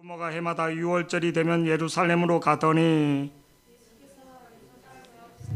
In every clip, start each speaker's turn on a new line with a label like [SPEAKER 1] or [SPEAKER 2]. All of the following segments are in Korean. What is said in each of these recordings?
[SPEAKER 1] 부모가 해마다 유월절이 되면 예루살렘으로 가더니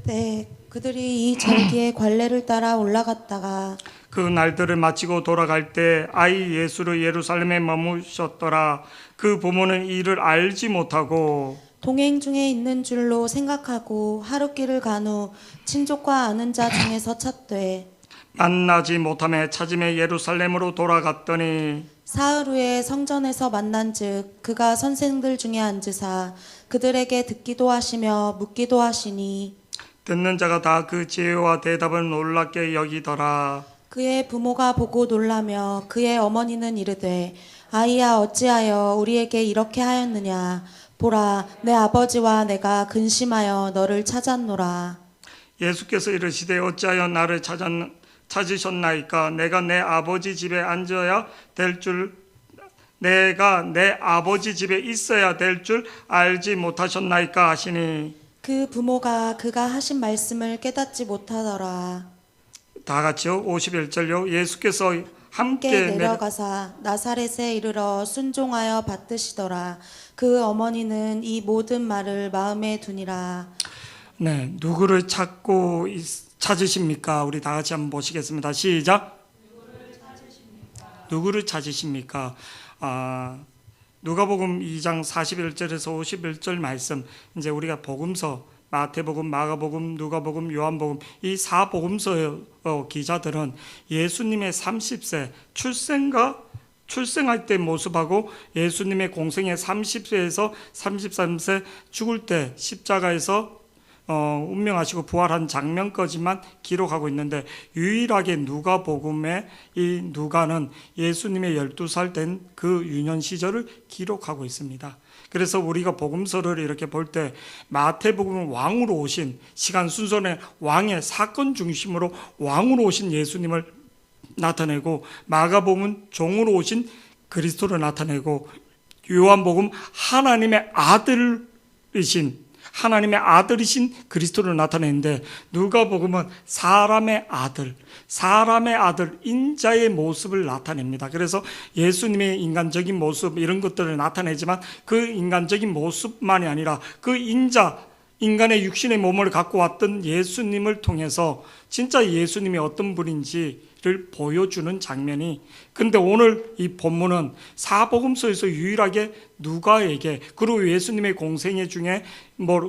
[SPEAKER 2] 네, 그들이 이 절기에 관례를 따라 올라갔다가
[SPEAKER 1] 그 날들을 마치고 돌아갈 때 아이 예수를 예루살렘에 머무셨더라. 그 부모는 이를 알지 못하고
[SPEAKER 2] 동행 중에 있는 줄로 생각하고 하룻길을 간 후 친족과 아는 자 중에서 찾되
[SPEAKER 1] 만나지 못하며 찾으며 예루살렘으로 돌아갔더니
[SPEAKER 2] 사흘 후에 성전에서 만난즉 그가 선생들 중에 앉으사 그들에게 듣기도 하시며 묻기도 하시니
[SPEAKER 1] 듣는 자가 다 그 지혜와 대답을 놀랍게 여기더라.
[SPEAKER 2] 그의 부모가 보고 놀라며 그의 어머니는 이르되 아이야 어찌하여 우리에게 이렇게 하였느냐 보라 내 아버지와 내가 근심하여 너를 찾았노라.
[SPEAKER 1] 예수께서 이르시되 어찌하여 나를 찾으셨나이까? 내가 내 아버지 집에 앉아야 될 줄 내가 내 아버지 집에 있어야 될 줄 알지 못하셨나이까 하시니
[SPEAKER 2] 그 부모가 그가 하신 말씀을 깨닫지 못하더라.
[SPEAKER 1] 다 같이요. 51절요. 예수께서
[SPEAKER 2] 함께
[SPEAKER 1] 함께
[SPEAKER 2] 내려가사 나사렛에 이르러 순종하여 받드시더라. 그 어머니는 이 모든 말을 마음에 두니라.
[SPEAKER 1] 네, 누구를 찾으십니까? 우리 다 같이 한번 보시겠습니다. 시작. 누구를 찾으십니까? 누가복음 2장 41절에서 51절 말씀, 이제 우리가 복음서 마태복음, 마가복음, 누가복음, 요한복음 이 4복음서 기자들은 예수님의 30세 출생할 때 모습하고 예수님의 공생의 30세에서 33세 죽을 때 십자가에서 운명하시고 부활한 장면까지만 기록하고 있는데 유일하게 누가복음의 이 누가는 예수님의 12살 된 그 유년 시절을 기록하고 있습니다. 그래서 우리가 복음서를 이렇게 볼 때 마태복음은 왕으로 오신 시간 순서는 왕의 사건 중심으로 왕으로 오신 예수님을 나타내고 마가복음은 종으로 오신 그리스도를 나타내고 요한복음 하나님의 아들이신 그리스도를 나타내는데 누가복음은 사람의 아들 인자의 모습을 나타냅니다. 그래서 예수님의 인간적인 모습 이런 것들을 나타내지만 그 인간적인 모습만이 아니라 그 인간의 육신의 몸을 갖고 왔던 예수님을 통해서 진짜 예수님이 어떤 분인지를 보여주는 장면이, 근데 오늘 이 본문은 사복음서에서 유일하게 누가에게, 그리고 예수님의 공생애 중에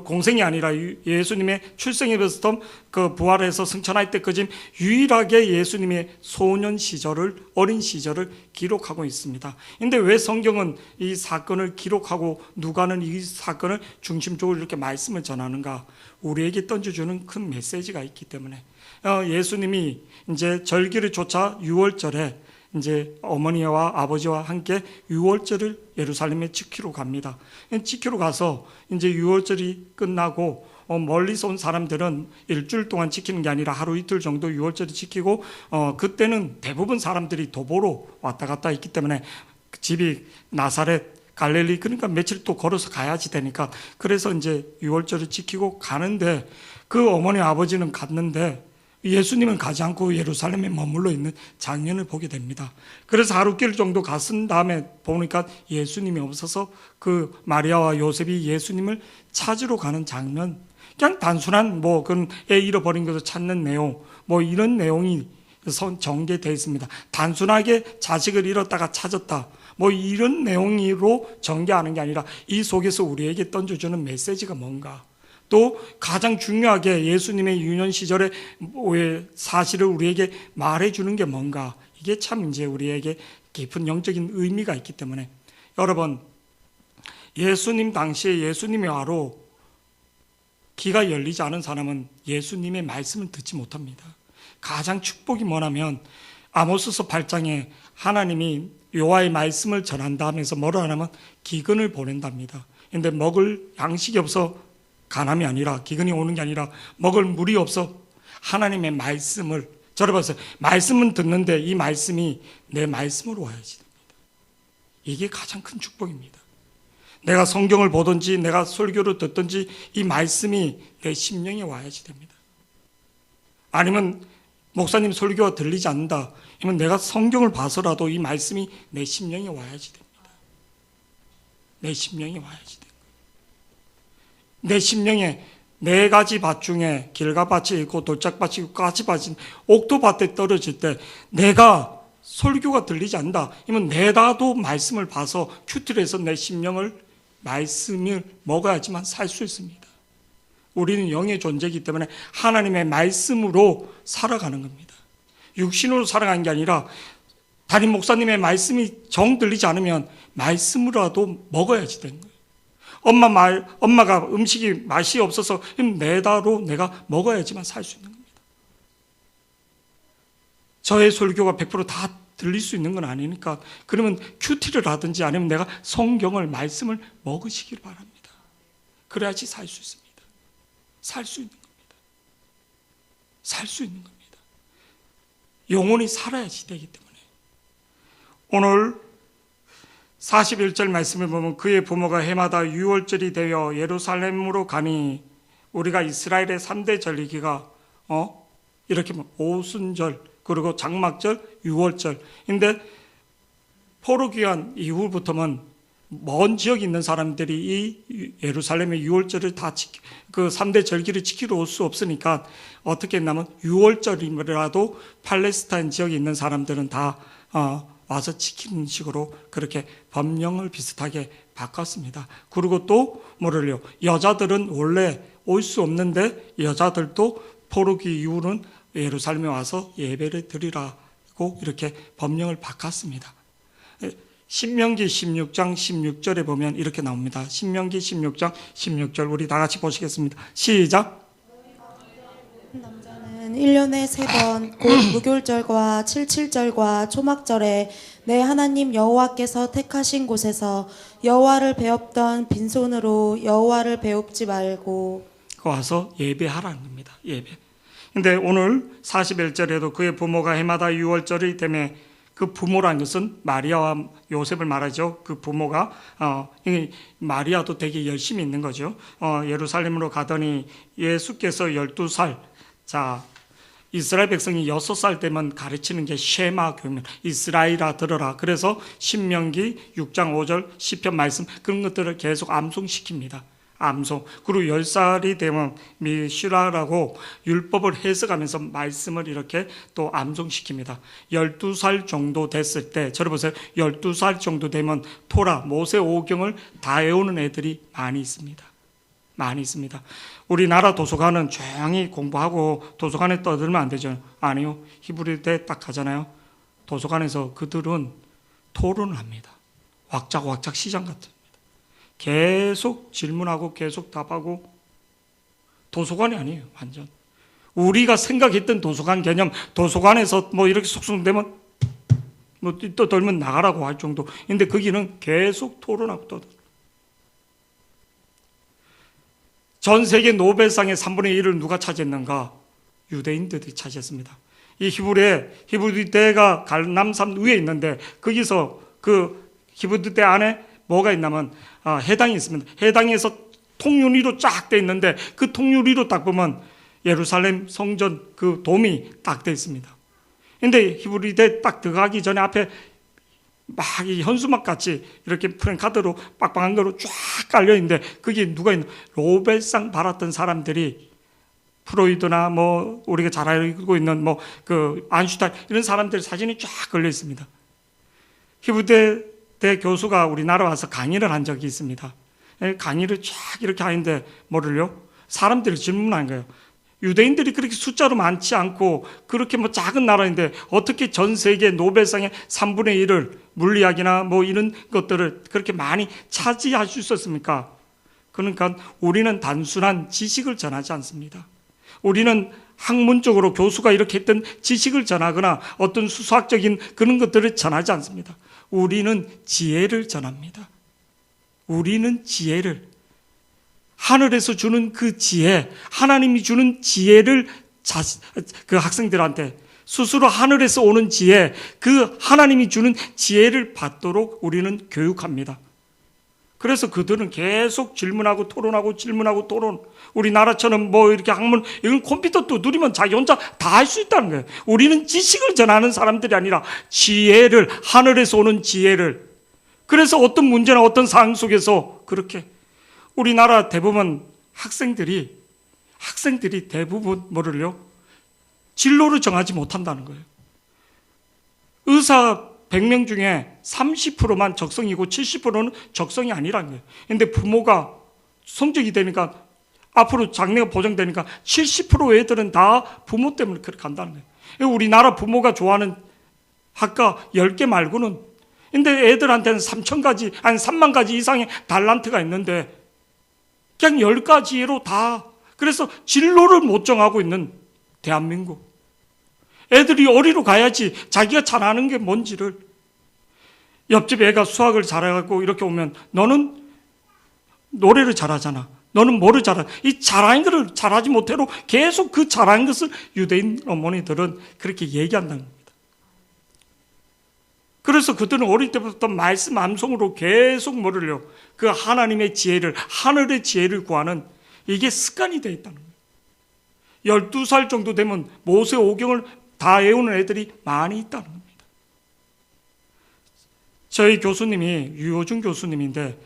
[SPEAKER 1] 공생이 아니라 예수님의 출생에부터 그 부활해서 승천할 때까지 유일하게 예수님의 소년 시절을, 어린 시절을 기록하고 있습니다. 근데 왜 성경은 이 사건을 기록하고 누가는 이 사건을 중심적으로 이렇게 말씀을 전하는가? 우리에게 던져주는 큰 메시지가 있기 때문에. 예수님이 이제 절기를 쫓아 6월절에 이제 어머니와 아버지와 함께 6월절을 예루살렘에 지키러 갑니다. 지키러 가서 이제 6월절이 끝나고 멀리서 온 사람들은 일주일 동안 지키는 게 아니라 하루 이틀 정도 6월절을 지키고 그때는 대부분 사람들이 도보로 왔다 갔다 했기 때문에 집이 나사렛 갈릴리, 그러니까 며칠 또 걸어서 가야지 되니까, 그래서 이제 6월절을 지키고 가는데 그 어머니 아버지는 갔는데 예수님은 가지 않고 예루살렘에 머물러 있는 장면을 보게 됩니다. 그래서 하루길 정도 갔은 다음에 보니까 예수님이 없어서 그 마리아와 요셉이 예수님을 찾으러 가는 장면, 그냥 단순한 그건 애 잃어버린 것을 찾는 내용, 이런 내용이 전개되어 있습니다. 단순하게 자식을 잃었다가 찾았다, 이런 내용으로 전개하는 게 아니라 이 속에서 우리에게 던져주는 메시지가 뭔가, 또 가장 중요하게 예수님의 유년 시절의 사실을 우리에게 말해주는 게 뭔가, 이게 참 이제 우리에게 깊은 영적인 의미가 있기 때문에, 여러분, 예수님 당시에 예수님의 화로 귀가 열리지 않은 사람은 예수님의 말씀을 듣지 못합니다. 가장 축복이 뭐냐면 아모스서 8장에 하나님이 여호와의 말씀을 전한다 하면서 뭐라 하냐면 기근을 보낸답니다. 근데 먹을 양식이 없어 가남이 아니라, 기근이 오는 게 아니라 먹을 물이 없어 하나님의 말씀을, 저러봤어요. 말씀은 듣는데 이 말씀이 내 말씀으로 와야지 됩니다. 이게 가장 큰 축복입니다. 내가 성경을 보든지 내가 설교를 듣든지 이 말씀이 내 심령에 와야지 됩니다. 아니면 목사님 설교가 들리지 않는다, 그러면 내가 성경을 봐서라도 이 말씀이 내 심령에 와야지 됩니다. 내 심령이 와야지 돼. 내 심령에 4가지 밭 중에 길가밭이 있고 돌짝밭이 있고 가지밭이 옥토밭에 떨어질 때 내가 설교가 들리지 않는다. 이면 내다도 말씀을 봐서 큐티를 해서 내 심령을 말씀을 먹어야지만 살 수 있습니다. 우리는 영의 존재이기 때문에 하나님의 말씀으로 살아가는 겁니다. 육신으로 살아가는 게 아니라 담임 목사님의 말씀이 정 들리지 않으면 말씀으로라도 먹어야지 되는 거예요. 엄마가 음식이 맛이 없어서 내다로 내가 먹어야지만 살 수 있는 겁니다. 저의 설교가 100%다 들릴 수 있는 건 아니니까 그러면 큐티를 하든지 아니면 내가 성경을 말씀을 먹으시길 바랍니다. 그래야지 살 수 있습니다. 살 수 있는 겁니다. 살 수 있는 겁니다. 영혼이 살아야지 되기 때문에 오늘 41절 말씀을 보면 그의 부모가 해마다 유월절이 되어 예루살렘으로 가니 우리가 이스라엘의 3대 절기가 이렇게 오순절 그리고 장막절 유월절 근데 포로기한 이후부터는 먼 지역에 있는 사람들이 이 예루살렘의 유월절을 다 그 3대 절기를 지키러 올 수 없으니까 어떻게 했냐면 유월절이라도 팔레스타인 지역에 있는 사람들은 다 와서 지키는 식으로 그렇게 법령을 비슷하게 바꿨습니다. 그리고 또 뭐를요? 여자들은 원래 올 수 없는데 여자들도 포로기 이후는 예루살렘에 와서 예배를 드리라고 이렇게 법령을 바꿨습니다. 신명기 16장 16절에 보면 이렇게 나옵니다. 신명기 16장 16절 우리 다 같이 보시겠습니다. 시작.
[SPEAKER 2] 남자는 1년에 3번 곧 무교절과 칠칠절과 초막절에 내 하나님 여호와께서 택하신 곳에서 여호와를 배웁던 빈손으로 여호와를 배웁지 말고
[SPEAKER 1] 와서 예배하라는 겁니다. 예배. 근데 오늘 41절에도 그의 부모가 해마다 유월절이 되매 그 부모라는 것은 마리아와 요셉을 말하죠. 그 부모가 마리아도 되게 열심히 있는 거죠. 예루살렘으로 가더니 예수께서 12살 자 이스라엘 백성이 6살 때면 가르치는 게 쉐마 교입니다. 이스라엘아 들어라. 그래서 신명기 6장 5절 시편 말씀 그런 것들을 계속 암송시킵니다. 암송. 그리고 10살이 되면 미슈라라고 율법을 해석하면서 말씀을 이렇게 또 암송시킵니다. 12살 정도 됐을 때 저를 보세요. 12살 정도 되면 토라 모세 오경을 다 외우는 애들이 많이 있습니다. 많이 있습니다. 우리나라 도서관은 조용히 공부하고 도서관에 떠들면 안 되죠. 아니요. 히브리 때 딱 가잖아요. 도서관에서 그들은 토론을 합니다. 왁작왁작 시장 같은. 계속 질문하고 계속 답하고 도서관이 아니에요. 완전 우리가 생각했던 도서관 개념 도서관에서 뭐 이렇게 속속되면 뭐 또 돌면 나가라고 할 정도. 근데 거기는 계속 토론하고 떠들어. 전 세계 노벨상의 3분의 1을 누가 차지했는가? 유대인들이 차지했습니다. 이 히브리대가 갈남산 위에 있는데 거기서 그 히브리대 안에 뭐가 있냐면 해당이 있습니다. 해당에서 통유리로 쫙 돼 있는데 그 통유리로 딱 보면 예루살렘 성전 그 돔이 딱 돼 있습니다. 근데 히브리대 딱 들어가기 전에 앞에 막 이 현수막 같이 이렇게 프랭카드로 빡빡한 거로 쫙 깔려 있는데 거기 누가 있는 노벨상 받았던 사람들이 프로이드나 뭐 우리가 잘 알고 있는 뭐 그 안슈타인 이런 사람들 사진이 쫙 걸려 있습니다. 히브리대 교수가 우리나라 와서 강의를 한 적이 있습니다. 강의를 쫙 이렇게 하는데 뭐를요? 사람들이 질문한 거예요. 유대인들이 그렇게 숫자로 많지 않고 그렇게 뭐 작은 나라인데 어떻게 전 세계 노벨상의 3분의 1을 물리학이나 뭐 이런 것들을 그렇게 많이 차지할 수 있었습니까? 그러니까 우리는 단순한 지식을 전하지 않습니다. 우리는 학문적으로 교수가 이렇게 했던 지식을 전하거나 어떤 수학적인 그런 것들을 전하지 않습니다. 우리는 지혜를 전합니다. 우리는 지혜를 하늘에서 주는 그 지혜, 하나님이 주는 지혜를 그 학생들한테 스스로 하늘에서 오는 지혜, 그 하나님이 주는 지혜를 받도록 우리는 교육합니다. 그래서 그들은 계속 질문하고 토론하고 질문하고 토론. 우리나라처럼 뭐 이렇게 학문, 이건 컴퓨터 두드리면 자기 혼자 다 할 수 있다는 거예요. 우리는 지식을 전하는 사람들이 아니라 지혜를, 하늘에서 오는 지혜를 그래서 어떤 문제나 어떤 상황 속에서 그렇게 우리나라 대부분 학생들이 대부분 뭐를요? 진로를 정하지 못한다는 거예요. 의사 100명 중에 30%만 적성이고 70%는 적성이 아니라는 거예요. 근데 부모가 성적이 되니까 앞으로 장래가 보장되니까 70% 애들은 다 부모 때문에 그렇게 간다는 거예요. 우리나라 부모가 좋아하는 학과 10개 말고는, 근데 애들한테는 3,000가지, 아니 3만 가지 이상의 달란트가 있는데 그냥 10가지로 다, 그래서 진로를 못 정하고 있는 대한민국. 애들이 어디로 가야지 자기가 잘하는 게 뭔지를, 옆집 애가 수학을 잘해갖고 이렇게 오면 너는 노래를 잘하잖아, 너는 뭐를 잘하냐, 이 잘하는 것을 잘하지 못해로 계속 그 잘하는 것을 유대인 어머니들은 그렇게 얘기한다는 겁니다. 그래서 그들은 어릴 때부터 말씀 암송으로 계속 뭐를요, 그 하나님의 지혜를, 하늘의 지혜를 구하는 이게 습관이 되어 있다는 거예요. 12살 정도 되면 모세 오경을 다 외우는 애들이 많이 있다는 겁니다. 저희 교수님이 유호준 교수님인데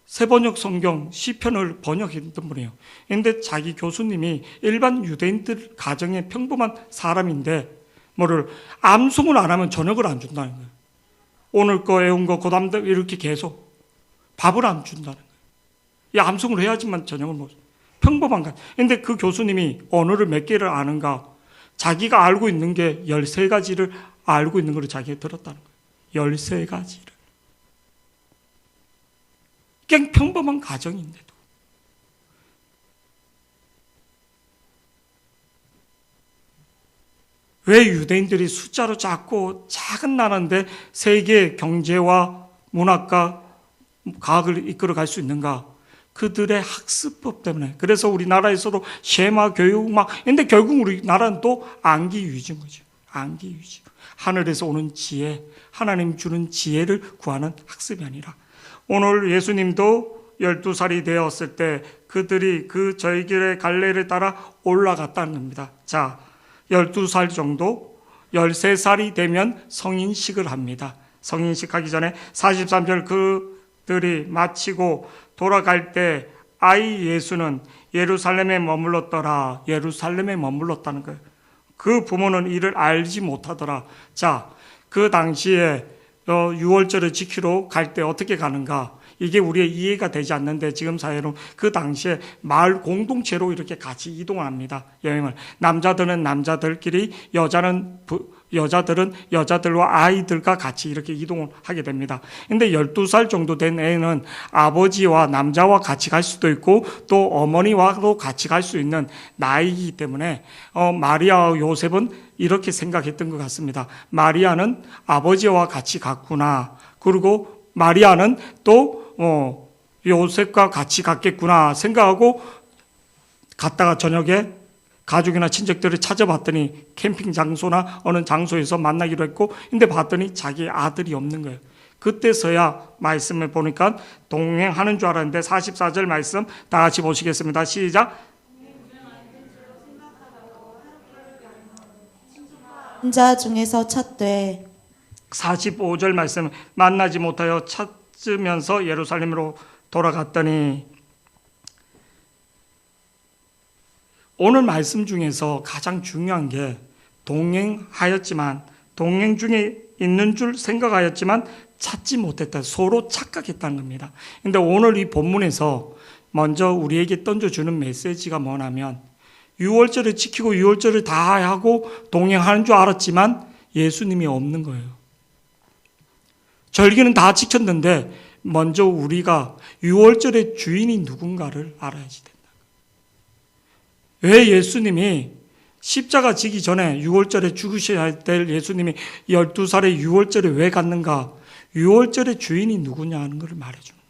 [SPEAKER 1] 세번역 성경 시편을 번역했던 분이에요. 그런데 자기 교수님이 일반 유대인들 가정의 평범한 사람인데 뭐를 암송을 안 하면 저녁을 안 준다는 거예요. 오늘 거 외운 거 그다음 이렇게 계속 밥을 안 준다는 거예요. 이 암송을 해야지만 저녁을 먹어요. 평범한 거. 근데 그 교수님이 언어를 몇 개를 아는가? 자기가 알고 있는 게 13가지를 알고 있는 걸 자기가 들었다는 거예요. 13가지를. 그냥 평범한 가정인데도. 왜 유대인들이 숫자로 작고 작은 나라인데 세계 경제와 문학과 과학을 이끌어갈 수 있는가? 그들의 학습법 때문에. 그래서 우리나라에서도 쉐마 교육 근데 결국 우리나라는 또 안기 위주인 거죠. 안기 위주. 하늘에서 오는 지혜, 하나님 주는 지혜를 구하는 학습이 아니라, 오늘 예수님도 12살이 되었을 때 그들이 그 저희 길의 갈래를 따라 올라갔다는 겁니다. 자, 12살 정도, 13살이 되면 성인식을 합니다. 성인식 하기 전에 43절 그들이 마치고 돌아갈 때 아이 예수는 예루살렘에 머물렀더라. 예루살렘에 머물렀다는 거예요. 그 부모는 이를 알지 못하더라. 자, 그 당시에 6월절을 지키러 갈 때 어떻게 가는가? 이게 우리의 이해가 되지 않는데 지금 사회로 그 당시에 마을 공동체로 이렇게 같이 이동을 합니다. 여행을. 남자들은 남자들끼리, 여자들은 여자들과 아이들과 같이 이렇게 이동을 하게 됩니다. 근데 12살 정도 된 애는 아버지와 남자와 같이 갈 수도 있고 또 어머니와도 같이 갈 수 있는 나이이기 때문에 마리아와 요셉은 이렇게 생각했던 것 같습니다. 마리아는 아버지와 같이 갔구나. 그리고 마리아는 또 요셉과 같이 갔겠구나 생각하고 갔다가 저녁에 가족이나 친척들을 찾아봤더니 캠핑 장소나 어느 장소에서 만나기로 했고, 근데 봤더니 자기 아들이 없는 거예요. 그때서야 말씀을 보니까 동행하는 줄 알았는데 44절 말씀 다 같이 보시겠습니다. 시작.
[SPEAKER 2] 자 중에서 찾되.
[SPEAKER 1] 45절 말씀, 만나지 못하여 찾으면서 예루살렘으로 돌아갔더니. 오늘 말씀 중에서 가장 중요한 게 동행하였지만, 동행 중에 있는 줄 생각하였지만 찾지 못했다. 서로 착각했다는 겁니다. 근데 오늘 이 본문에서 먼저 우리에게 던져주는 메시지가 뭐냐면, 6월절을 지키고 6월절을 다 하고 동행하는 줄 알았지만 예수님이 없는 거예요. 절기는 다 지켰는데 먼저 우리가 6월절의 주인이 누군가를 알아야지 된다. 왜 예수님이 십자가 지기 전에 6월절에 죽으셔야 될 예수님이 12살에 6월절에 왜 갔는가? 6월절의 주인이 누구냐 하는 것을 말해주는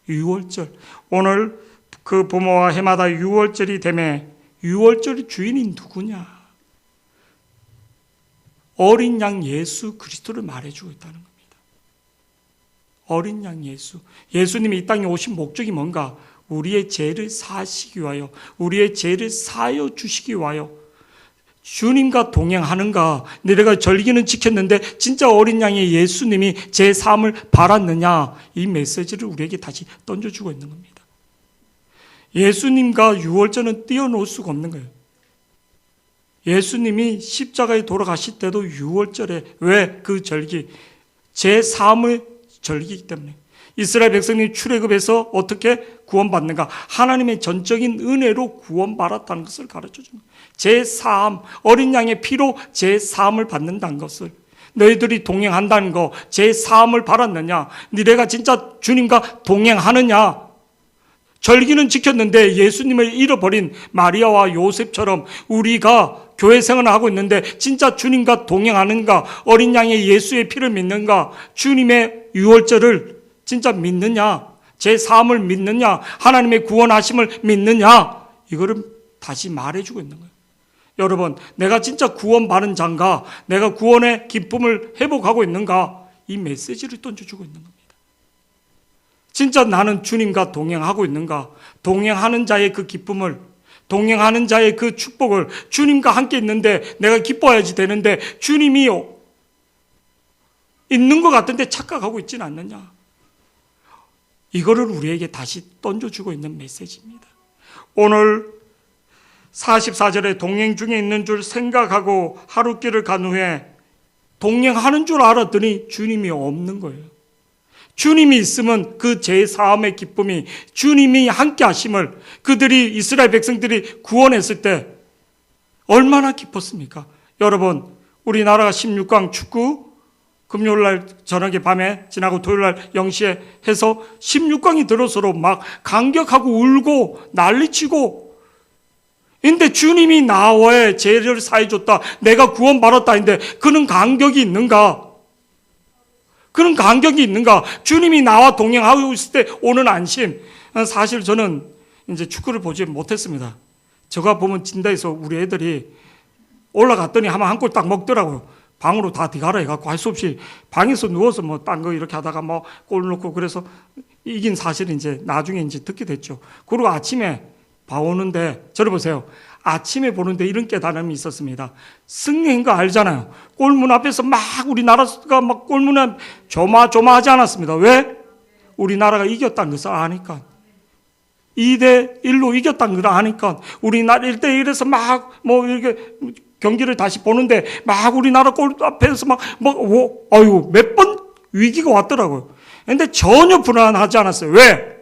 [SPEAKER 1] 거예요. 6월절. 오늘 그 부모와 해마다 6월절이 되면 6월절의 주인이 누구냐? 어린 양 예수 그리스도를 말해주고 있다는 겁니다. 어린 양 예수. 예수님이 이 땅에 오신 목적이 뭔가? 우리의 죄를 사하시기 위하여, 우리의 죄를 사하여 주시기 위하여, 주님과 동행하는가? 내가 절기는 지켰는데 진짜 어린 양의 예수님이 제 삶을 바랐느냐? 이 메시지를 우리에게 다시 던져주고 있는 겁니다. 예수님과 유월절은 띄어놓을 수가 없는 거예요. 예수님이 십자가에 돌아가실 때도 유월절에 왜 그 절기? 제 삶의 절기이기 때문에. 이스라엘 백성이 출애굽에서 어떻게 구원받는가? 하나님의 전적인 은혜로 구원받았다는 것을 가르쳐 줍니다. 제 삶, 어린 양의 피로 제 삶을 받는다는 것을. 너희들이 동행한다는 거, 제 삶을 받았느냐? 너희가 진짜 주님과 동행하느냐? 절기는 지켰는데 예수님을 잃어버린 마리아와 요셉처럼 우리가 교회 생활을 하고 있는데 진짜 주님과 동행하는가? 어린 양의 예수의 피를 믿는가? 주님의 유월절을 진짜 믿느냐? 제 삶을 믿느냐? 하나님의 구원하심을 믿느냐? 이거를 다시 말해주고 있는 거예요. 여러분, 내가 진짜 구원받은 자인가? 내가 구원의 기쁨을 회복하고 있는가? 이 메시지를 던져주고 있는 겁니다. 진짜 나는 주님과 동행하고 있는가? 동행하는 자의 그 기쁨을, 동행하는 자의 그 축복을, 주님과 함께 있는데 내가 기뻐야지 되는데 주님이 있는 것 같은데 착각하고 있지는 않느냐? 이거를 우리에게 다시 던져주고 있는 메시지입니다. 오늘 44절에 동행 중에 있는 줄 생각하고 하루길을 간 후에 동행하는 줄 알았더니 주님이 없는 거예요. 주님이 있으면 그 제사함의 기쁨이, 주님이 함께 하심을, 그들이 이스라엘 백성들이 구원했을 때 얼마나 기뻤습니까? 여러분, 우리나라가 16강 축구 금요일날 저녁에 밤에 지나고 토요일날 0시에 해서 16강이 들어서로 막 감격하고 울고 난리치고, 근데 주님이 나와의 죄를 사해줬다, 내가 구원받았다 했는데 그는 감격이 있는가? 그런 감격이 있는가? 주님이 나와 동행하고 있을 때 오는 안심. 사실 저는 이제 축구를 보지 못했습니다. 제가 보면 진다에서 우리 애들이 올라갔더니 하면 한 골 딱 먹더라고요. 방으로 다 뒤가라 해갖고 할 수 없이 방에서 누워서 뭐 딴 거 이렇게 하다가 뭐 골 넣고 그래서 이긴 사실은 이제 나중에 이제 듣게 됐죠. 그리고 아침에 봐오는데, 저를 보세요. 아침에 보는데 이런 깨달음이 있었습니다. 승리한 거 알잖아요. 골문 앞에서 막 우리나라가 막 골문에 조마조마하지 않았습니다. 왜? 우리나라가 이겼다는 것을 아니까. 2대1로 이겼다는 걸 아니까. 우리나라 1대1에서 막 뭐 이렇게 경기를 다시 보는데 막 우리나라 골 앞에서 막 아유, 몇 번 위기가 왔더라고요. 근데 전혀 불안하지 않았어요. 왜?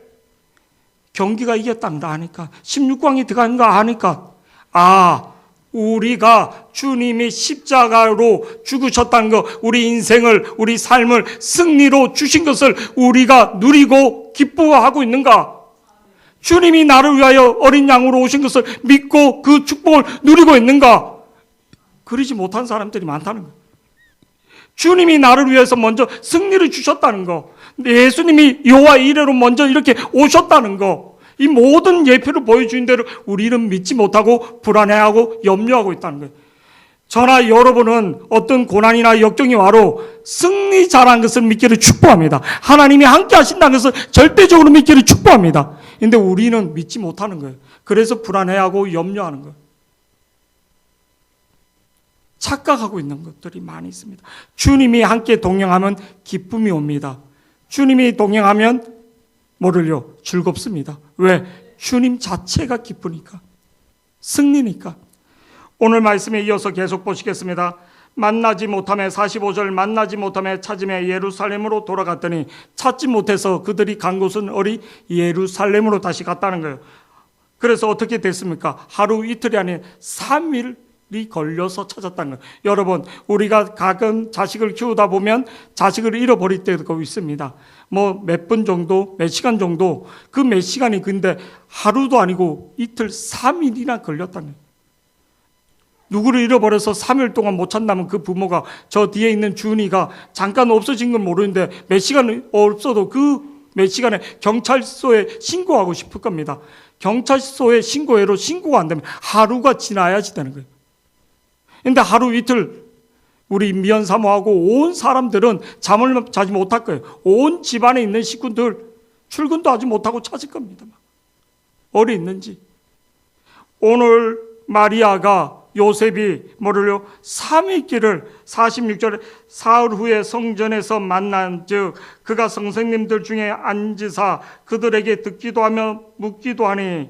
[SPEAKER 1] 경기가 이겼다는 거 아니까. 16강이 들어간 거 아니까. 아, 우리가 주님이 십자가로 죽으셨다는 거, 우리 인생을, 우리 삶을 승리로 주신 것을 우리가 누리고 기뻐하고 있는가? 주님이 나를 위하여 어린 양으로 오신 것을 믿고 그 축복을 누리고 있는가? 그러지 못한 사람들이 많다는 거예요. 주님이 나를 위해서 먼저 승리를 주셨다는 거, 예수님이 여호와 이레로 먼저 이렇게 오셨다는 거, 이 모든 예표를 보여주는 대로 우리는 믿지 못하고 불안해하고 염려하고 있다는 거예요. 저나 여러분은 어떤 고난이나 역경이 와도 승리 잘한 것을 믿기를 축복합니다. 하나님이 함께 하신다는 것을 절대적으로 믿기를 축복합니다. 그런데 우리는 믿지 못하는 거예요. 그래서 불안해하고 염려하는 거예요. 착각하고 있는 것들이 많이 있습니다. 주님이 함께 동행하면 기쁨이 옵니다. 주님이 동행하면 뭐를요? 즐겁습니다. 왜? 주님 자체가 기쁘니까. 승리니까. 오늘 말씀에 이어서 계속 보시겠습니다. 만나지 못하며 45절 만나지 못하며 찾으며 예루살렘으로 돌아갔더니 찾지 못해서 그들이 간 곳은 어디? 예루살렘으로 다시 갔다는 거예요. 그래서 어떻게 됐습니까? 하루 이틀이 아닌 3일이 걸려서 찾았다는 거예요. 여러분, 우리가 가끔 자식을 키우다 보면 자식을 잃어버릴 때가 있습니다. 뭐 몇 분 정도, 몇 시간 정도, 그 몇 시간이 근데 하루도 아니고 이틀, 3일이나 걸렸다는 거예요. 누구를 잃어버려서 3일 동안 못 찾는다면 그 부모가, 저 뒤에 있는 준이가 잠깐 없어진 건 모르는데 몇 시간 없어도 그 몇 시간에 경찰서에 신고하고 싶을 겁니다. 경찰서에 신고해로 신고가 안 되면 하루가 지나야지 되는 거예요. 근데 하루 이틀 우리 미연 사모하고 온 사람들은 잠을 자지 못할 거예요. 온 집안에 있는 식구들 출근도 하지 못하고 찾을 겁니다. 어디 있는지. 오늘 마리아가 요셉이 뭐를요? 3일 길을 46절에 사흘 후에 성전에서 만난 즉 그가 선생님들 중에 앉으사 그들에게 듣기도 하며 묻기도 하니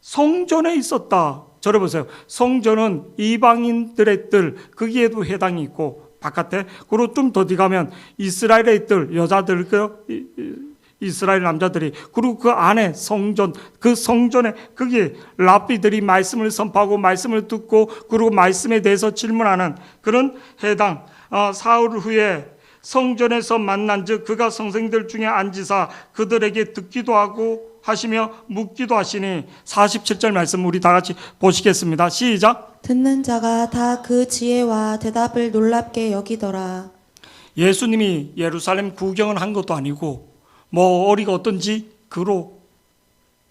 [SPEAKER 1] 성전에 있었다. 저러보세요. 성전은 이방인들의 뜰 거기에도 해당이 있고 바깥에 그리고 좀 더 뒤가면 이스라엘의 뜰 여자들 이스라엘 남자들이 그리고 그 안에 성전 그 성전에 거기에 랍비들이 말씀을 선포하고 말씀을 듣고 그리고 말씀에 대해서 질문하는 그런 해당 사흘 후에 성전에서 만난 즉 그가 선생들 중에 앉으사 그들에게 듣기도 하고 하시며 묻기도 하시니 47절 말씀 우리 다 같이 보시겠습니다. 시작.
[SPEAKER 2] 듣는 자가 다 그 지혜와 대답을 놀랍게 여기더라.
[SPEAKER 1] 예수님이 예루살렘 구경을 한 것도 아니고 뭐 어리가 어떤지 그로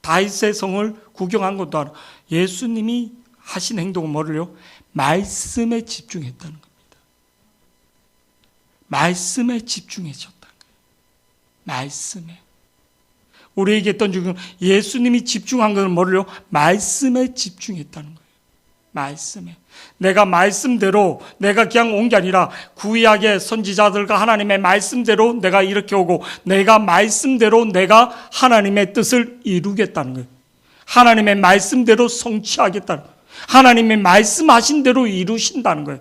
[SPEAKER 1] 다윗의 성을 구경한 것도 아니고 예수님이 하신 행동은 뭐를요? 말씀에 집중했다는 겁니다. 말씀에 집중하셨다는 거예요. 말씀에. 우리에게 했던 중은 예수님이 집중한 것은 뭐를요? 말씀에 집중했다는 거예요. 말씀에. 내가 말씀대로 내가 그냥 온 게 아니라 구약의 선지자들과 하나님의 말씀대로 내가 이렇게 오고 내가 말씀대로 내가 하나님의 뜻을 이루겠다는 거예요. 하나님의 말씀대로 성취하겠다는 거예요. 하나님의 말씀하신 대로 이루신다는 거예요.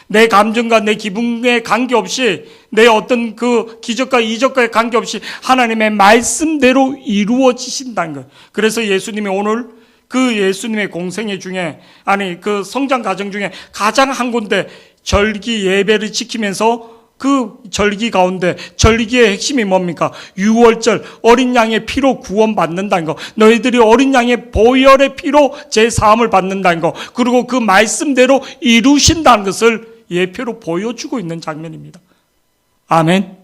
[SPEAKER 1] 내 감정과 내 기분에 관계없이 내 어떤 그 기적과 이적과에 관계없이 하나님의 말씀대로 이루어지신다는 거예요. 그래서 예수님이 오늘 그 예수님의 공생애 중에 아니 그 성장 과정 중에 가장 한 군데 절기 예배를 지키면서 그 절기 가운데 절기의 핵심이 뭡니까? 유월절 어린 양의 피로 구원받는다는 거 너희들이 어린 양의 보혈의 피로 제사함을 받는다는 거 그리고 그 말씀대로 이루신다는 것을 예표로 보여주고 있는 장면입니다. 아멘.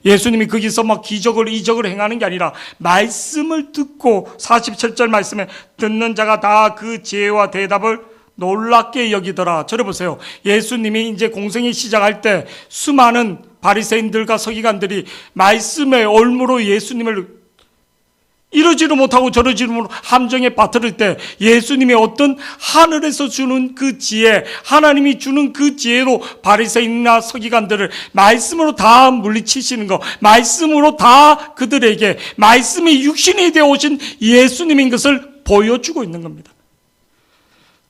[SPEAKER 1] 예수님이 거기서 막 기적을 이적을 행하는 게 아니라 말씀을 듣고 47절 말씀에 듣는 자가 다 그 지혜와 대답을 놀랍게 여기더라. 저러보세요. 예수님이 이제 공생이 시작할 때 수많은 바리새인들과 서기관들이 말씀의 올무로 예수님을 이러지도 못하고 저러지도 못하고 함정에 빠뜨릴 때 예수님의 어떤 하늘에서 주는 그 지혜 하나님이 주는 그 지혜로 바리새인이나 서기관들을 말씀으로 다 물리치시는 것 말씀으로 다 그들에게 말씀이 육신이 되어 오신 예수님인 것을 보여주고 있는 겁니다.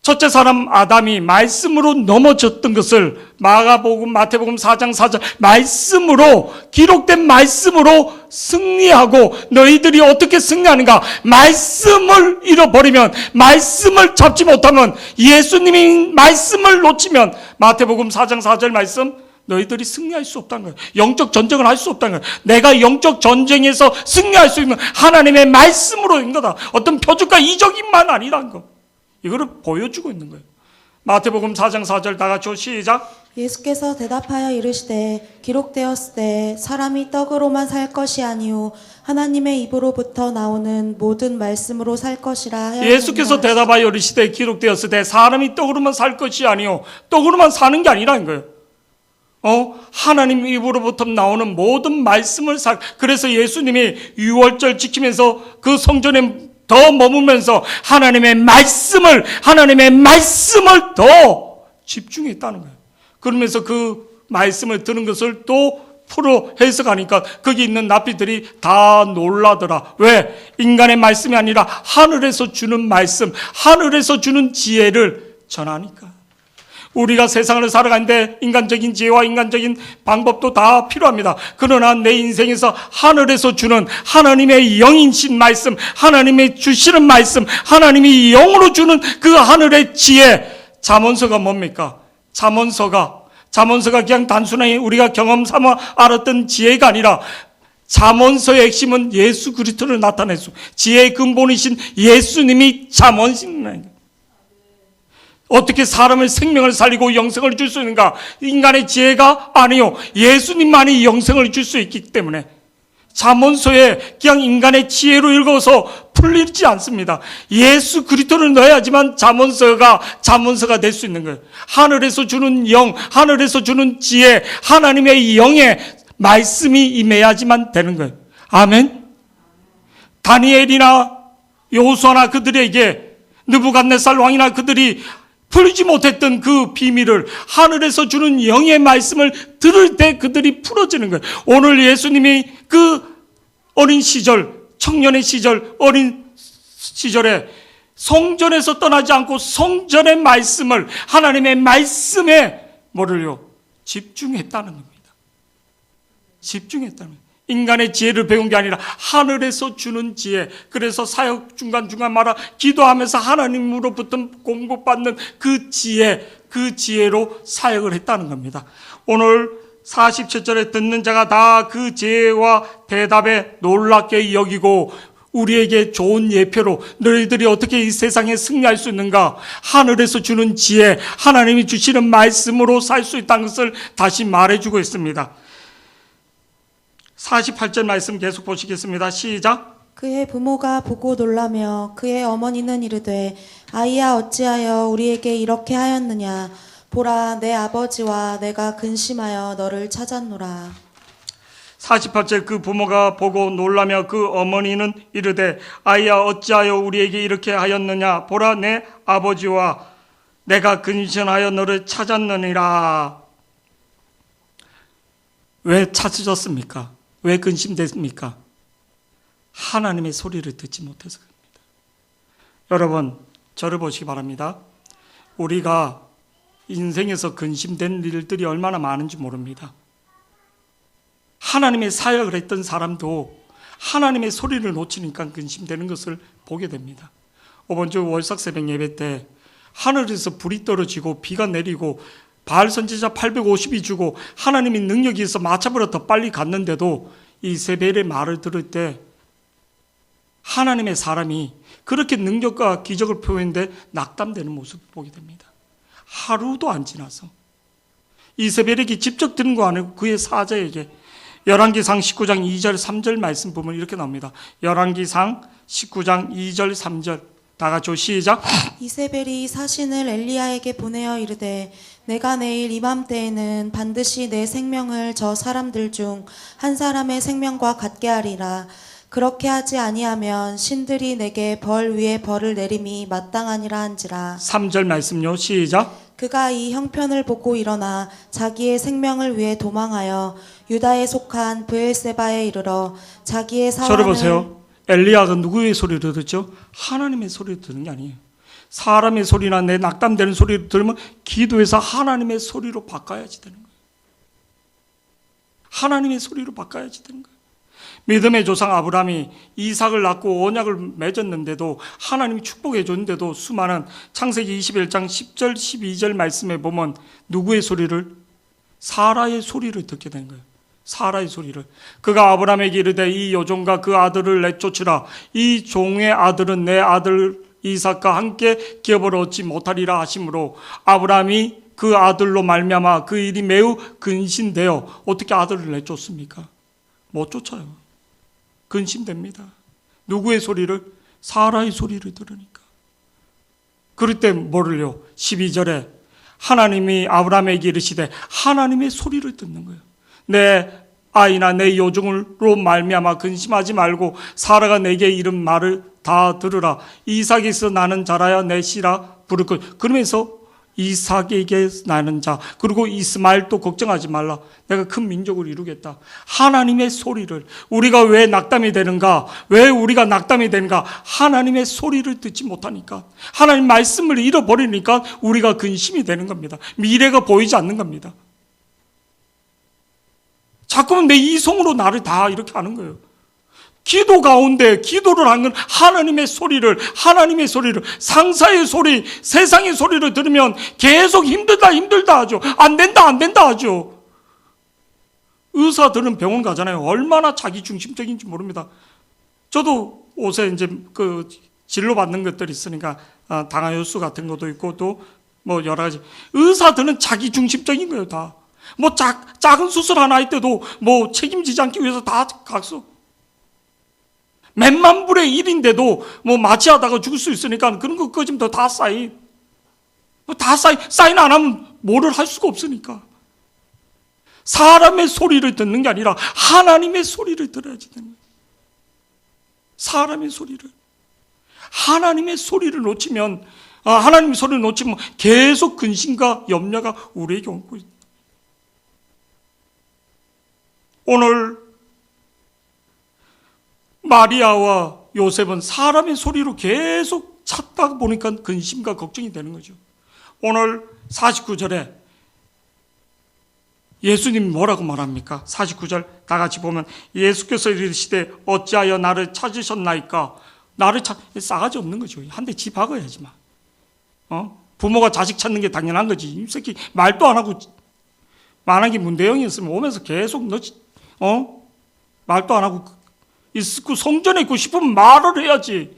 [SPEAKER 1] 첫째 사람 아담이 말씀으로 넘어졌던 것을 마가복음, 마태복음 4장 4절 말씀으로 기록된 말씀으로 승리하고 너희들이 어떻게 승리하는가? 말씀을 잃어버리면 말씀을 잡지 못하면 예수님이 말씀을 놓치면 마태복음 4장 4절 말씀 너희들이 승리할 수 없다는 거예요. 영적 전쟁을 할 수 없다는 거예요. 내가 영적 전쟁에서 승리할 수 있는 하나님의 말씀으로인 거다. 어떤 표적과 이적인만 아니라는 거. 이거를 보여주고 있는 거예요. 마태복음 4장 4절 다 같이 시작.
[SPEAKER 2] 예수께서 대답하여 이르시되 기록되었으되 사람이 떡으로만 살 것이 아니요 하나님의 입으로부터 나오는 모든 말씀으로 살 것이라 하였느니라.
[SPEAKER 1] 예수께서 대답하여 이르시되 기록되었으되 사람이 떡으로만 살 것이 아니요 떡으로만 사는 게 아니라는 거예요. 하나님 입으로부터 나오는 모든 말씀을 그래서 예수님이 유월절 지키면서 그 성전에 더 머물면서 하나님의 말씀을 더 집중했다는 거예요. 그러면서 그 말씀을 들은 것을 또 풀어 해석하니까 거기 있는 납비들이 다 놀라더라. 왜? 인간의 말씀이 아니라 하늘에서 주는 말씀, 하늘에서 주는 지혜를 전하니까. 우리가 세상을 살아가는데 인간적인 지혜와 인간적인 방법도 다 필요합니다. 그러나 내 인생에서 하늘에서 주는 하나님의 영이신 말씀, 하나님의 주시는 말씀, 하나님이 영으로 주는 그 하늘의 지혜, 잠언서가 뭡니까? 잠언서가 그냥 단순히 우리가 경험 삼아 알았던 지혜가 아니라 잠언서의 핵심은 예수 그리스도를 나타내수 지혜의 근본이신 예수님이 잠언이신 어떻게 사람의 생명을 살리고 영생을 줄 수 있는가? 인간의 지혜가 아니요. 예수님만이 영생을 줄 수 있기 때문에 잠언서에 그냥 인간의 지혜로 읽어서 풀리지 않습니다. 예수 그리스도를 넣어야지만 잠언서가 될 수 있는 거예요. 하늘에서 주는 영, 하늘에서 주는 지혜, 하나님의 영의 말씀이 임해야지만 되는 거예요. 아멘. 다니엘이나 여호수아나 그들에게 느부갓네살 왕이나 그들이 풀지 못했던 그 비밀을 하늘에서 주는 영의 말씀을 들을 때 그들이 풀어지는 거예요. 오늘 예수님이 그 어린 시절, 청년의 시절, 어린 시절에 성전에서 떠나지 않고 성전의 말씀을, 하나님의 말씀에 뭐를요? 집중했다는 겁니다. 집중했다는 거예요. 인간의 지혜를 배운 게 아니라 하늘에서 주는 지혜. 그래서 사역 중간중간 말아 기도하면서 하나님으로부터 공급받는 그 지혜, 그 지혜로 사역을 했다는 겁니다. 오늘 47절에 듣는 자가 다 그 지혜와 대답에 놀랍게 여기고 우리에게 좋은 예표로 너희들이 어떻게 이 세상에 승리할 수 있는가, 하늘에서 주는 지혜, 하나님이 주시는 말씀으로 살 수 있다는 것을 다시 말해주고 있습니다. 48절 말씀 계속 보시겠습니다. 시작.
[SPEAKER 2] 그의 부모가 보고 놀라며 그의 어머니는 이르되 아이야 어찌하여 우리에게 이렇게 하였느냐 보라 내 아버지와 내가 근심하여 너를 찾았노라.
[SPEAKER 1] 48절 그 부모가 보고 놀라며 그 어머니는 이르되 아이야 어찌하여 우리에게 이렇게 하였느냐 보라 내 아버지와 내가 근심하여 너를 찾았느니라. 왜 찾으셨습니까? 왜 근심됐습니까? 하나님의 소리를 듣지 못해서 그럽니다. 여러분, 저를 보시기 바랍니다. 우리가 인생에서 근심된 일들이 얼마나 많은지 모릅니다. 하나님의 사역을 했던 사람도 하나님의 소리를 놓치니까 근심되는 것을 보게 됩니다. 이번 주 월삭 새벽 예배 때 하늘에서 불이 떨어지고 비가 내리고 바알 선지자 850이 주고 하나님의 능력이 있어 마차보다 더 빨리 갔는데도 이 세벨의 말을 들을 때 하나님의 사람이 그렇게 능력과 기적을 표현했는데 낙담되는 모습을 보게 됩니다. 하루도 안 지나서 이세벨에게 직접 들은 거 아니고 그의 사자에게 열왕기상 19장 2절 3절 말씀 보면 이렇게 나옵니다. 열왕기상 19장 2절 3절 다 같이 시작.
[SPEAKER 2] 이세벨이 사신을 엘리야에게 보내어 이르되 내가 내일 이맘때에는 반드시 내 생명을 저 사람들 중 한 사람의 생명과 같게 하리라. 그렇게 하지 아니하면 신들이 내게 벌 위에 벌을 내림이 마땅하니라 한지라.
[SPEAKER 1] 3절 말씀요. 시작.
[SPEAKER 2] 그가 이 형편을 보고 일어나 자기의 생명을 위해 도망하여 유다에 속한 브엘세바에 이르러 자기의
[SPEAKER 1] 저를
[SPEAKER 2] 사환을
[SPEAKER 1] 보세요. 엘리야가 누구의 소리를 듣죠? 하나님의 소리를 듣는 게 아니에요. 사람의 소리나 내 낙담되는 소리를 들으면 기도해서 하나님의 소리로 바꿔야지 되는 거예요. 하나님의 소리로 바꿔야지 되는 거예요. 믿음의 조상 아브라함이 이삭을 낳고 언약을 맺었는데도 하나님이 축복해 줬는데도 수많은 창세기 21장 10절 12절 말씀에 보면 누구의 소리를? 사라의 소리를 듣게 된 거예요. 사라의 소리를. 그가 아브라함에게 이르되 이 여종과 그 아들을 내쫓으라. 이 종의 아들은 내 아들 이삭과 함께 기업을 얻지 못하리라 하심으로 아브라함이 그 아들로 말미암아 그 일이 매우 근심되어 어떻게 아들을 내쫓습니까? 못 쫓아요. 근심됩니다. 누구의 소리를? 사라의 소리를 들으니까. 그럴 때 뭐를요? 12절에 하나님이 아브라함에게 이르시되 하나님의 소리를 듣는 거예요. 내 아이나 내 여종으로 말미암아 근심하지 말고 사라가 내게 이른 말을 다 들으라. 이삭에서 나는 자라야 내 씨라 부를 것. 그러면서 이삭에게 나는 자, 그리고 이스마엘도 걱정하지 말라. 내가 큰 민족을 이루겠다. 하나님의 소리를. 우리가 왜 낙담이 되는가? 왜 우리가 낙담이 되는가? 하나님의 소리를 듣지 못하니까, 하나님 말씀을 잃어버리니까 우리가 근심이 되는 겁니다. 미래가 보이지 않는 겁니다. 자꾸만 내 이성으로 나를 다 이렇게 하는 거예요. 기도 가운데 기도를 하는 건 하나님의 소리를, 상사의 소리, 세상의 소리를 들으면 계속 힘들다 하죠. 안 된다 하죠. 의사들은 병원 가잖아요. 얼마나 자기 중심적인지 모릅니다. 저도 옷에 이제 그 진료 받는 것들이 있으니까 당화효소 같은 것도 있고 또 뭐 여러 가지. 의사들은 자기 중심적인 거예요, 다. 뭐 작은 수술 하나 할 때도 뭐 책임지지 않기 위해서 다 각서. 몇만 불의 일인데도 뭐 마취하다가 죽을 수 있으니까 그런 거 꺼지면 다 사인. 사인 안 하면 뭐를 할 수가 없으니까. 사람의 소리를 듣는 게 아니라 하나님의 소리를 들어야지 되는 거예요. 사람의 소리를. 하나님의 소리를 놓치면 하나님 소리를 놓지 뭐 계속 근심과 염려가 우리에게 오고 있다. 오늘 마리아와 요셉은 사람의 소리로 계속 찾다 보니까 근심과 걱정이 되는 거죠. 오늘 49절에 예수님이 뭐라고 말합니까? 49절 다 같이 보면 예수께서 이르시되 어찌하여 나를 찾으셨나이까? 나를 싸가지 없는 거죠. 한 대 지 박아야지 막. 부모가 자식 찾는 게 당연한 거지. 이 새끼 말도 안 하고, 만약에 문대영이었으면 오면서 계속 말도 안 하고 있고 성전에 있고 싶으면 말을 해야지.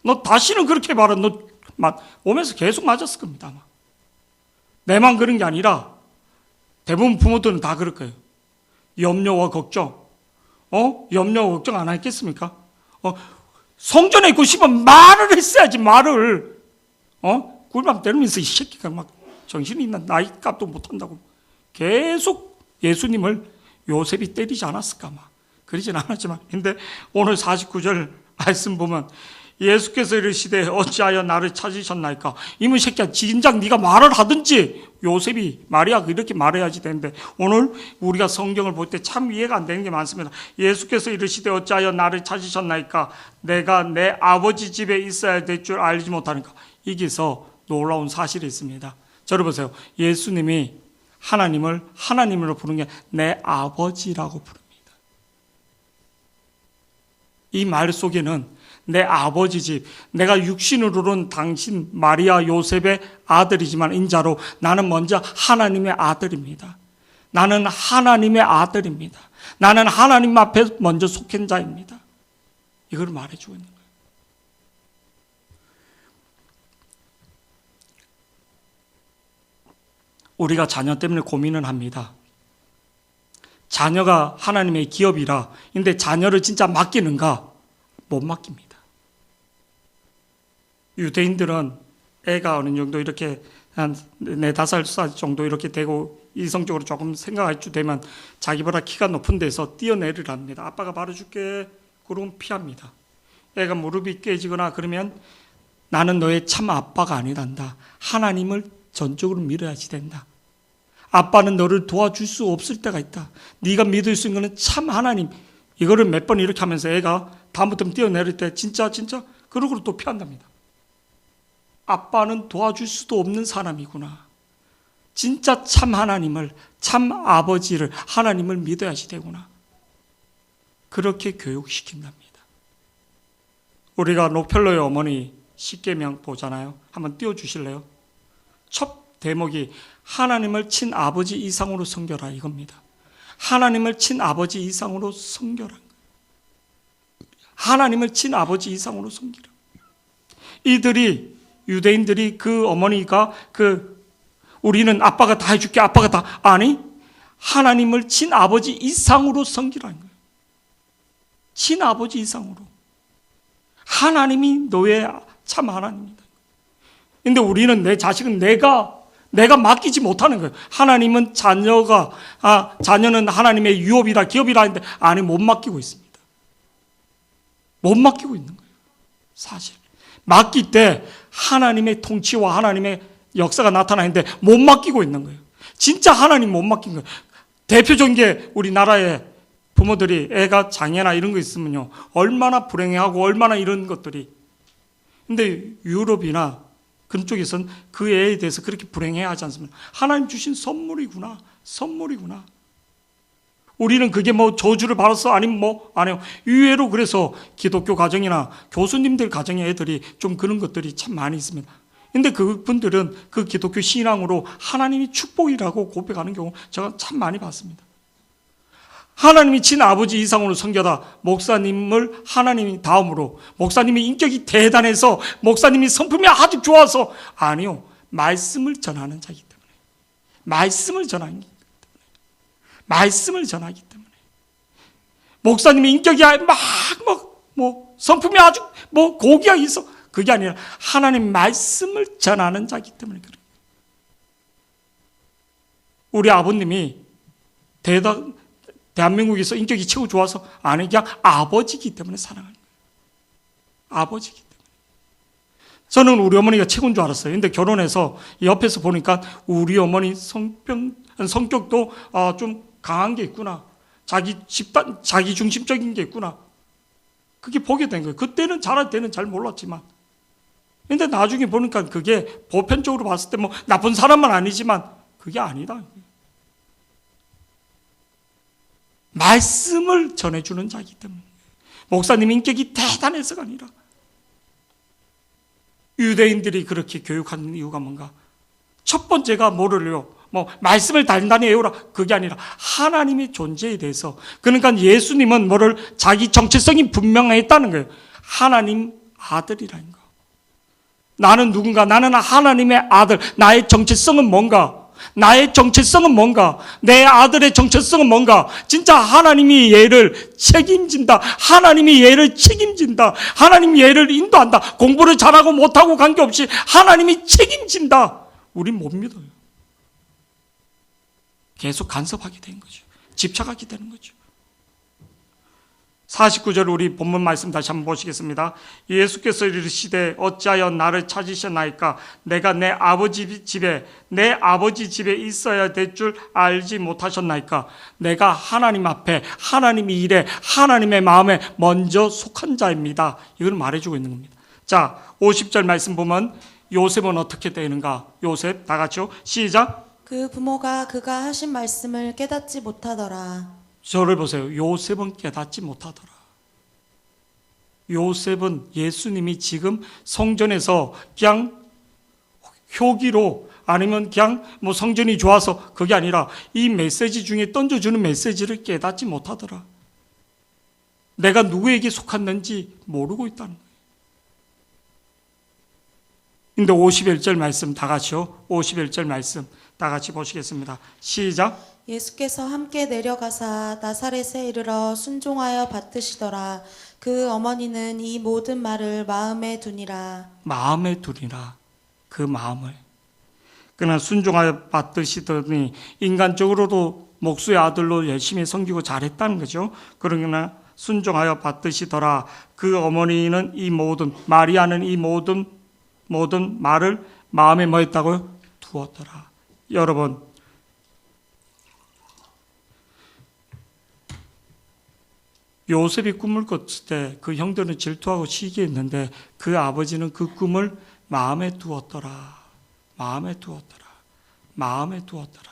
[SPEAKER 1] 너 다시는 그렇게 말아. 너 오면서 계속 맞았을 겁니다. 아마. 내만 그런 게 아니라 대부분 부모들은 다 그럴 거예요. 염려와 걱정. 염려와 걱정 안 했겠습니까? 성전에 있고 싶으면 말을 했어야지, 말을. 꿀밤 때리면서 이 새끼가 막 정신이 있나 나이 값도 못한다고 계속 예수님을 요셉이 때리지 않았을까 막 그러진 않았지만, 근데 오늘 49절 말씀 보면 예수께서 이르시되 어찌하여 나를 찾으셨나이까? 이놈 새끼야, 진작 네가 말을 하든지 요셉이 마리아가 이렇게 말해야지 되는데, 오늘 우리가 성경을 볼 때 참 이해가 안 되는 게 많습니다. 예수께서 이르시되 어찌하여 나를 찾으셨나이까? 내가 내 아버지 집에 있어야 될 줄 알지 못하니까. 여기서 놀라운 사실이 있습니다. 저를 보세요. 예수님이 하나님을 하나님으로 부르는 게 내 아버지라고 부릅니다. 이 말 속에는 내 아버지 집, 내가 육신으로는 당신 마리아 요셉의 아들이지만 인자로 나는 먼저 하나님의 아들입니다. 나는 하나님의 아들입니다. 나는 하나님 앞에 먼저 속한 자입니다. 이걸 말해주고 있는 거예요. 우리가 자녀 때문에 고민을 합니다. 자녀가 하나님의 기업이라. 근데 자녀를 진짜 맡기는가? 못 맡깁니다. 유대인들은 애가 어느 정도 이렇게 한 4-5살 정도 이렇게 되고 이성적으로 조금 생각할 줄 되면 자기보다 키가 높은 데서 뛰어내리랍니다. 아빠가 말해줄게. 그러면 피합니다. 애가 무릎이 깨지거나 그러면 나는 너의 참 아빠가 아니란다. 하나님을 전적으로 믿어야지 된다. 아빠는 너를 도와줄 수 없을 때가 있다. 네가 믿을 수 있는 것은 참 하나님. 이거를 몇 번 이렇게 하면서 애가 다음부터 뛰어내릴 때 진짜 그러고 또 피한답니다. 아빠는 도와줄 수도 없는 사람이구나. 진짜 참 하나님을, 참 아버지를, 하나님을 믿어야지 되구나. 그렇게 교육시킨답니다. 우리가 록펠러의 어머니 10계명 보잖아요. 한번 띄워주실래요? 첫 대목이 하나님을 친아버지 이상으로 섬겨라 이겁니다. 하나님을 친아버지 이상으로 섬겨라. 하나님을 친아버지 이상으로 섬기라. 유대인들이 그 어머니가 우리는 아빠가 다 해줄게, 아빠가 다. 아니, 하나님을 친아버지 이상으로 섬기라는 거예요. 친아버지 이상으로. 하나님이 너의 참 하나님이다. 근데 우리는 내 자식은 내가 맡기지 못하는 거예요. 하나님은 자녀는 하나님의 유업이라 기업이라 하는데 아니, 못 맡기고 있습니다. 못 맡기고 있는 거예요. 사실. 맡길 때 하나님의 통치와 하나님의 역사가 나타나는데 못 맡기고 있는 거예요. 진짜 하나님 못 맡긴 거예요. 대표적인 게 우리나라의 부모들이 애가 장애나 이런 거 있으면요. 얼마나 불행해하고 얼마나 이런 것들이. 근데 유럽이나 그런 쪽에서는 그 애에 대해서 그렇게 불행해하지 않습니다. 하나님 주신 선물이구나. 선물이구나. 우리는 그게 뭐 저주를 받았어? 아니면 아니요. 의외로 그래서 기독교 가정이나 교수님들 가정의 애들이 좀 그런 것들이 참 많이 있습니다. 근데 그분들은 그 기독교 신앙으로 하나님이 축복이라고 고백하는 경우 제가 참 많이 봤습니다. 하나님이 친아버지 이상으로 섬겨다. 목사님을 하나님이 다음으로, 목사님이 인격이 대단해서, 목사님이 성품이 아주 좋아서. 아니요. 말씀을 전하는 자이기 때문에. 말씀을 전하기 때문에. 목사님의 인격이 성품이 아주 고귀하게 있어. 그게 아니라 하나님 말씀을 전하는 자이기 때문에 그래요. 우리 아버님이 대한민국에서 인격이 최고 좋아서 아니, 그냥 아버지이기 때문에 사랑하는 거예요. 아버지이기 때문에. 저는 우리 어머니가 최고인 줄 알았어요. 근데 결혼해서 옆에서 보니까 우리 어머니 성격도 좀 강한 게 있구나. 자기 중심적인 게 있구나. 그게 보게 된 거예요. 그때는 잘할 때는 잘 몰랐지만. 근데 나중에 보니까 그게 보편적으로 봤을 때 뭐 나쁜 사람은 아니지만 그게 아니다. 말씀을 전해주는 자이기 때문에. 목사님 인격이 대단해서가 아니라 유대인들이 그렇게 교육하는 이유가 뭔가? 첫 번째가 뭐를요? 말씀을 단단히 외우라. 그게 아니라 하나님의 존재에 대해서. 그러니까 예수님은 뭐를 자기 정체성이 분명했다는 거예요. 하나님 아들이라는 거. 나는 누군가? 나는 하나님의 아들. 나의 정체성은 뭔가? 나의 정체성은 뭔가? 내 아들의 정체성은 뭔가? 진짜 하나님이 얘를 책임진다. 하나님이 얘를 책임진다. 하나님이 얘를 인도한다. 공부를 잘하고 못하고 관계없이 하나님이 책임진다. 우린 못 믿어요. 계속 간섭하게 되는 거죠. 집착하게 되는 거죠. 49절 우리 본문 말씀 다시 한번 보시겠습니다. 예수께서 이르시되 어찌하여 나를 찾으셨나이까? 내가 내 아버지 집에 있어야 될 줄 알지 못하셨나이까? 내가 하나님 앞에 하나님의 일에 하나님의 마음에 먼저 속한 자입니다. 이걸 말해주고 있는 겁니다. 자, 50절 말씀 보면 요셉은 어떻게 되는가? 요셉 다 같이요. 시작.
[SPEAKER 2] 그 부모가 그가 하신 말씀을 깨닫지 못하더라.
[SPEAKER 1] 저를 보세요. 요셉은 깨닫지 못하더라. 요셉은 예수님이 지금 성전에서 그냥 효기로 아니면 그냥 성전이 좋아서 그게 아니라 이 메시지 중에 던져주는 메시지를 깨닫지 못하더라. 내가 누구에게 속았는지 모르고 있다는 거예요. 근데 51절 말씀 다 같이요. 51절 말씀 다 같이 보시겠습니다. 시작.
[SPEAKER 2] 예수께서 함께 내려가사 나사렛에 이르러 순종하여 받드시더라. 그 어머니는 이 모든 말을 마음에 두니라.
[SPEAKER 1] 마음에 두니라. 그 마음을. 그러나 순종하여 받드시더니 인간적으로도 목수의 아들로 열심히 섬기고 잘했다는 거죠. 그러나 순종하여 받드시더라. 그 어머니는 이 모든, 마리아는 이 모든 말을 마음에 뭐 했다고요? 두었더라. 여러분, 요셉이 꿈을 꿨을 때 그 형들은 질투하고 시기했는데 그 아버지는 그 꿈을 마음에 두었더라. 마음에 두었더라. 마음에 두었더라.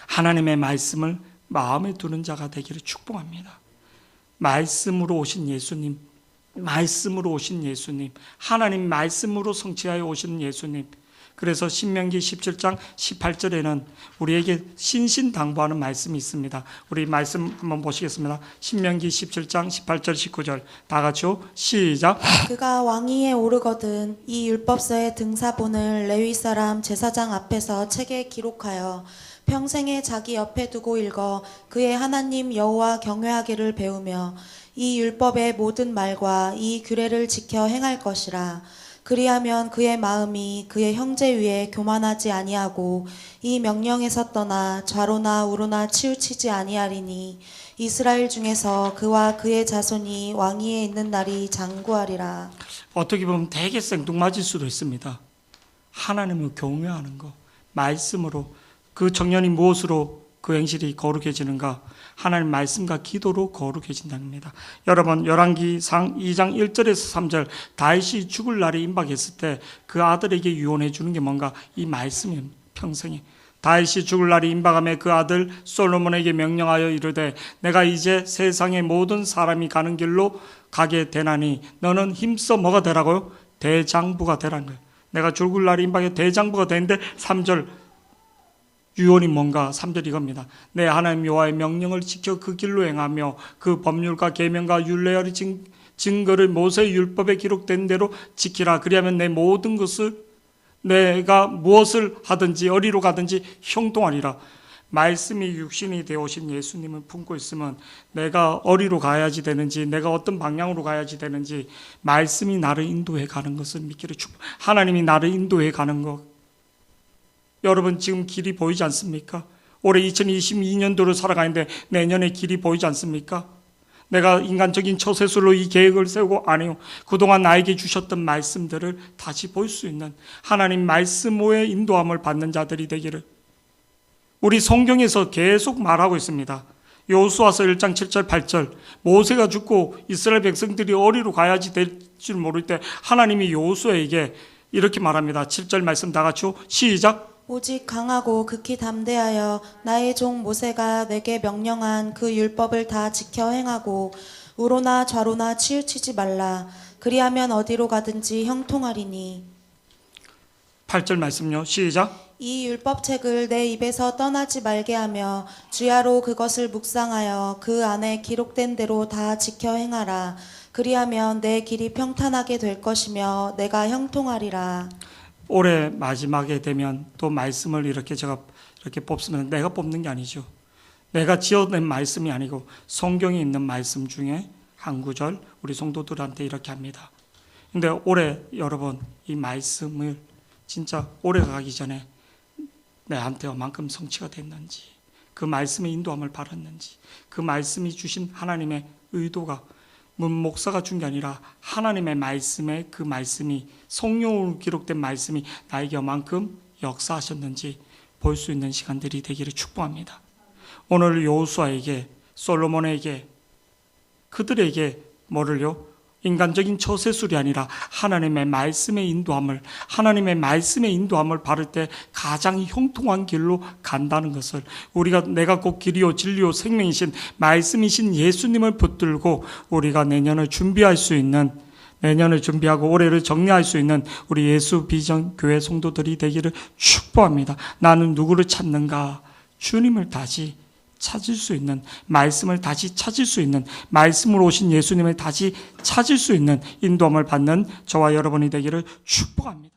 [SPEAKER 1] 하나님의 말씀을 마음에 두는 자가 되기를 축복합니다. 말씀으로 오신 예수님, 말씀으로 오신 예수님, 하나님 말씀으로 성취하여 오신 예수님. 그래서 신명기 17장 18절에는 우리에게 신신당부하는 말씀이 있습니다. 우리 말씀 한번 보시겠습니다. 신명기 17장 18절 19절 다 같이요. 시작.
[SPEAKER 2] 그가 왕위에 오르거든 이 율법서의 등사본을 레위 사람 제사장 앞에서 책에 기록하여 평생에 자기 옆에 두고 읽어 그의 하나님 여호와 경외하기를 배우며 이 율법의 모든 말과 이 규례를 지켜 행할 것이라. 그리하면 그의 마음이 그의 형제 위에 교만하지 아니하고 이 명령에서 떠나 좌로나 우로나 치우치지 아니하리니 이스라엘 중에서 그와 그의 자손이 왕위에 있는 날이 장구하리라.
[SPEAKER 1] 어떻게 보면 되게 생뚱맞을 수도 있습니다. 하나님을 경외하는 거, 말씀으로. 그 청년이 무엇으로 그 행실이 거룩해지는가? 하나님 말씀과 기도로 거룩해진답니다. 여러분, 열왕기상 2장 1절에서 3절 다윗이 죽을 날이 임박했을 때 그 아들에게 유언해 주는 게 뭔가? 이 말씀이에요. 평생에. 다윗이 죽을 날이 임박함에 그 아들 솔로몬에게 명령하여 이르되 내가 이제 세상의 모든 사람이 가는 길로 가게 되나니 너는 힘써 뭐가 되라고요? 대장부가 되라는 거예요. 내가 죽을 날이 임박해 대장부가 되는데 3절 유언이 뭔가? 3절 이겁니다. 내 하나님 여호와의 명령을 지켜 그 길로 행하며 그 법률과 계명과 율례의 증거를 모세의 율법에 기록된 대로 지키라. 그리하면 내 모든 것을 내가 무엇을 하든지 어디로 가든지 형통하리라. 말씀이 육신이 되어오신 예수님을 품고 있으면 내가 어디로 가야지 되는지, 내가 어떤 방향으로 가야지 되는지 말씀이 나를 인도해 가는 것을 믿기를 축복합니다. 하나님이 나를 인도해 가는 것. 여러분 지금 길이 보이지 않습니까? 올해 2022년도를 살아가는데 내년에 길이 보이지 않습니까? 내가 인간적인 처세술로 이 계획을 세우고 아니요. 그동안 나에게 주셨던 말씀들을 다시 볼 수 있는 하나님 말씀의 인도함을 받는 자들이 되기를. 우리 성경에서 계속 말하고 있습니다. 여호수아서 1장 7절 8절 모세가 죽고 이스라엘 백성들이 어디로 가야지 될 줄 모를 때 하나님이 여호수아에게 이렇게 말합니다. 7절 말씀 다 같이요. 시작.
[SPEAKER 2] 오직 강하고 극히 담대하여 나의 종 모세가 내게 명령한 그 율법을 다 지켜 행하고 우로나 좌로나 치우치지 말라. 그리하면 어디로 가든지 형통하리니.
[SPEAKER 1] 8절 말씀요. 시작.
[SPEAKER 2] 이 율법책을 내 입에서 떠나지 말게 하며 주야로 그것을 묵상하여 그 안에 기록된 대로 다 지켜 행하라. 그리하면 내 길이 평탄하게 될 것이며 내가 형통하리라.
[SPEAKER 1] 올해 마지막에 되면 또 말씀을 이렇게 제가 이렇게 뽑으면 내가 뽑는 게 아니죠. 내가 지어낸 말씀이 아니고 성경에 있는 말씀 중에 한 구절 우리 성도들한테 이렇게 합니다. 근데 올해 여러분 이 말씀을 진짜 올해가 가기 전에 내한테 얼만큼 성취가 됐는지, 그 말씀의 인도함을 받았는지, 그 말씀이 주신 하나님의 의도가 문 목사가 준 게 아니라 하나님의 말씀에 그 말씀이 성령으로 기록된 말씀이 나에게 얼만큼 역사하셨는지 볼 수 있는 시간들이 되기를 축복합니다. 오늘 여호수아에게, 솔로몬에게, 그들에게 뭐를요? 인간적인 처세술이 아니라 하나님의 말씀의 인도함을 받을 때 가장 형통한 길로 간다는 것을 우리가 내가 곧 길이요 진리요 생명이신 말씀이신 예수님을 붙들고 우리가 내년을 준비하고 올해를 정리할 수 있는 우리 예수 비전 교회 성도들이 되기를 축복합니다. 나는 누구를 찾는가? 주님을 다시 찾을 수 있는, 말씀을 다시 찾을 수 있는, 말씀으로 오신 예수님을 다시 찾을 수 있는 인도함을 받는 저와 여러분이 되기를 축복합니다.